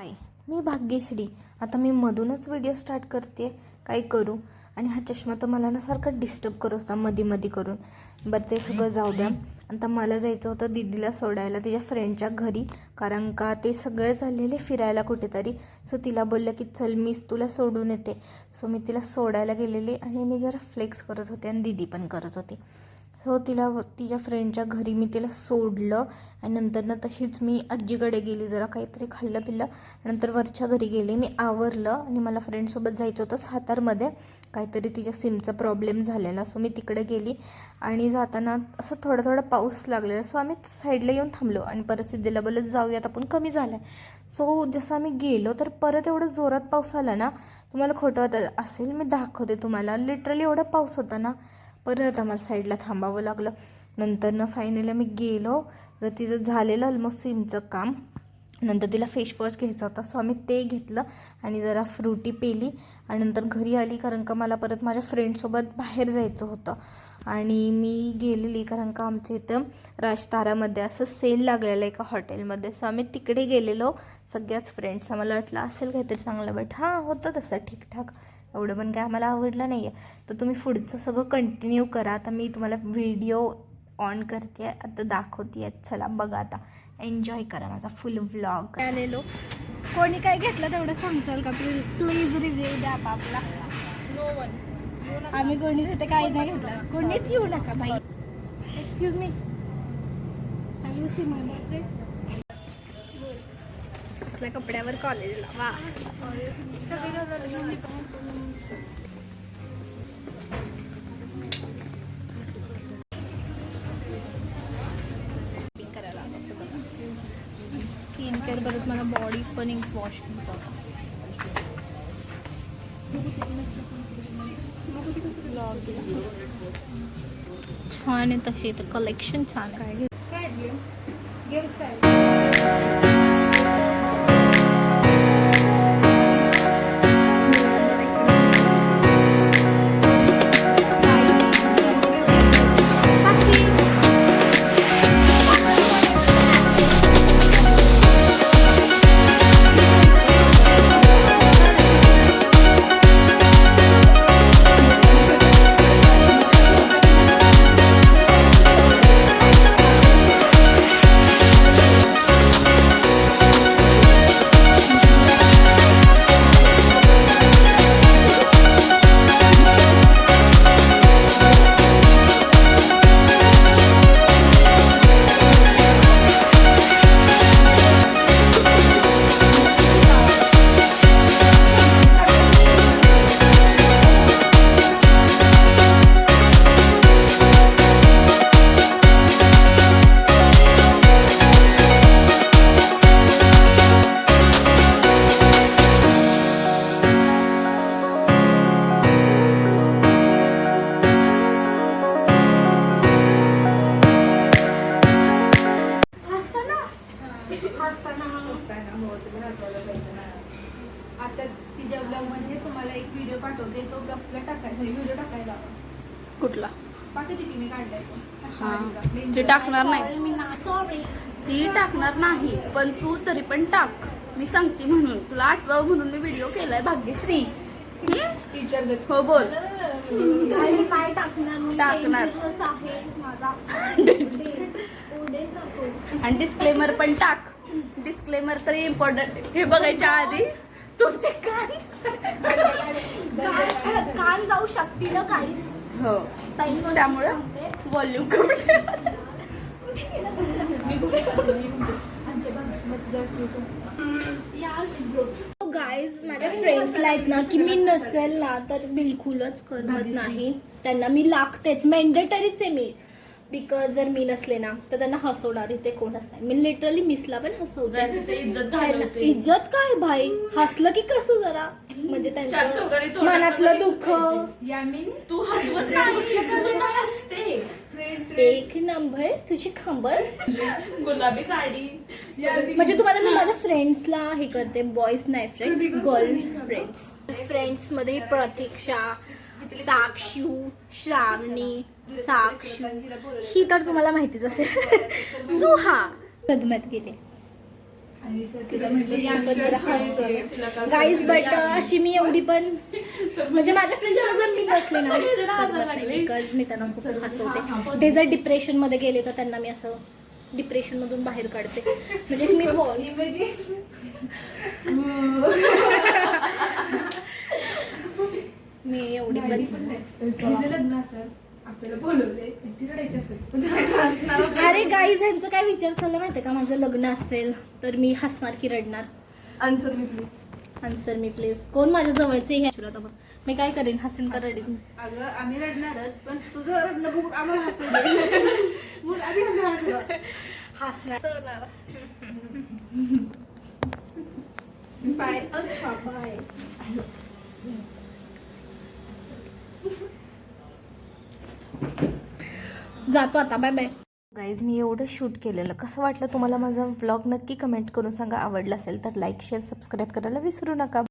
हाय, मी भाग्यश्री. आता मी मधूनच video start करते. काय करू? आणि हा चष्मा तर मला ना सारखा डिस्टर्ब करत होता मध्ये करून. बरं ते सगळं जाऊ द्या. आता मला जायचं होतं दीदीला सोडायला तिच्या फ्रेंडच्या घरी, कारण का ते सगळे चाललेले फिरायला कुठेतरी. सो तिला बोललं की चल मीच तुला सोडून येते. सो मी तिला सोडायला गेलेली आणि मी जरा फ्लेक्स करत होते आणि दीदी पण करत होती. सो तिला तिच्या फ्रेंडच्या घरी मी तिला सोडलं आणि नंतर तशीच मी आजीकडे गेली, जरा काहीतरी खाल्लं पिल्लं. नंतर वरच्या घरी गेले, मी आवरलं आणि मला फ्रेंडसोबत जायचं होतं सातारमध्ये. काहीतरी तिच्या सिमचा प्रॉब्लेम झालेला. सो मी तिकडे गेली आणि जाताना असं थोडा पाऊस लागलेला. सो आम्ही साईडला येऊन थांबलो आणि परत सिद्धीला बोलत जाऊयात आपण, कमी झाला आहे. सो जसं आम्ही गेलो तर परत एवढं जोरात पाऊस आला ना, तुम्हाला खोटं वाटत असेल, मी दाखवते तुम्हाला. लिटरली एवढा पाऊस होता ना, परत आम्हाला साईडला थांबावं लागलं. नंतर फायनली मी गेलो, तर तिचं झालेलं ऑलमोस्ट सिमचं काम. नंतर तिला फेसवॉश घ्यायचा होता. सो आम्ही ते घेतलं आणि जरा फ्रुटी पेली आणि नंतर घरी आली, कारण का मला परत माझ्या फ्रेंडसोबत बाहेर जायचं होतं. आणि मी गेलेली कारण का आमच्या इथं राजतारामध्ये असं सेल लागलेलं एका हॉटेलमध्ये. सो आम्ही तिकडे गेलेलो सगळ्याच फ्रेंड्स. आम्हाला वाटलं असेल काहीतरी चांगलं, बट हां होतं तसं ठीकठाक. एवढं पण काय आम्हाला आवडलं नाही आहे. तर तुम्ही पुढचं सगळं कंटिन्यू करा. आता मी तुम्हाला व्हिडिओ ऑन करते, आता दाखवते. चला बघा, आता एन्जॉय करा माझा फुल व्लॉग. आलेलो. कोणी काय घेतलं तेवढं सांगचाल का? प्लीज रिव्ह्यू द्या आपला. No one. आम्ही कोणीच इथे काही नाही घेतलं. कोणीच येऊ नका बाई. Excuse me, have you see my boyfriend? असल्या कपड्यावर कॉलेजला वा. स्किन केअर परत मला बॉडी पण एक वॉश करायचा. छान आहे तसे, तर कलेक्शन छान. काय गेम्स काय आता तिच्या ब्लॉग मध्ये तुम्हाला एक व्हिडिओ पाठवते, तो ब्लॉगला टाकायचा, व्हिडिओ टाकायला. कुठला? पाठवते की मी काढलाय हां, ते टाकणार नाही. मी ना सॉरी, ती टाकणार नाही, पण तू तरी पण टाक. मी सांगते म्हणून, तुला आठवावं म्हणून मी व्हिडिओ केलाय. भाग्यश्री टीचर हो बोल. नाही टाकणार मी. टाकणार. dangerous आहे माझा. आणि डिस्क्लेमर पण टाक. डिस्क्लेमर तर इम्पॉर्टंट. हे बघायच्या आधी तुमचे कान जाऊ शकतील काहीच. हो, पहिली गोष्ट त्यामुळे सांगते. व्हॉल्यूम कमी ठेवा. गाईज, माझ्या फ्रेंड्सला आहेत ना की मी नसेल ना तर बिलकुलच करमत नाही. त्यांना मी लागतेच, मेंडेटरीच आहे मी. बिकॉज जर मी नसले ना तर त्यांना हसवणार इथे कोणच नाही. मी लिटरली मिसला पण हसवते. इज्जत काय भाई, हसलं की कसं जरा म्हणजे त्यांचं मनातलं दुःख. तू हसवत नाही, एक नंबर तुझी खंबर. गुलाबी साडी. म्हणजे तुम्हाला मी माझ्या फ्रेंड्सला हे करते, बॉईज नाही फ्रेंड्स, गर्ल फ्रेंड्स. फ्रेंड्स मध्ये प्रतीक्षा, साक्षू, श्रावणी, साक्षू, ही तर तुम्हाला माहितीच असेल. सुहा सदम्यात गेले. गाईज बट अशी मी एवढी पण म्हणजे माझ्या फ्रेंड्सला जर मी नसले ना बिकॉज मी त्यांना खूप हसवते. ते जर डिप्रेशन मध्ये गेले तर त्यांना मी असं डिप्रेशन मधून बाहेर काढते. म्हणजे मी एवढी पण अरे गाईज ह्यांचं काय विचार चालला माहितीये का, माझं लग्न असेल तर मी हसणार की रडणार? Answer me please. Answer me please. कोण माझ्या जवळचे हे मी काय करेन, हसेन का रडेन? अगं आम्ही रडणारच, पण तुझं रडणं बघून आम्हाला हसायला मग आम्ही हसणार. बाय. अच्छा बाय. जातो आता. Bye bye. गाईज मी एवढं शूट केलेलं, कसं वाटलं तुम्हाला माझा व्लॉग नक्की कमेंट करून सांगा. आवडला असेल तर लाईक शेअर सबस्क्राईब करायला विसरू नका.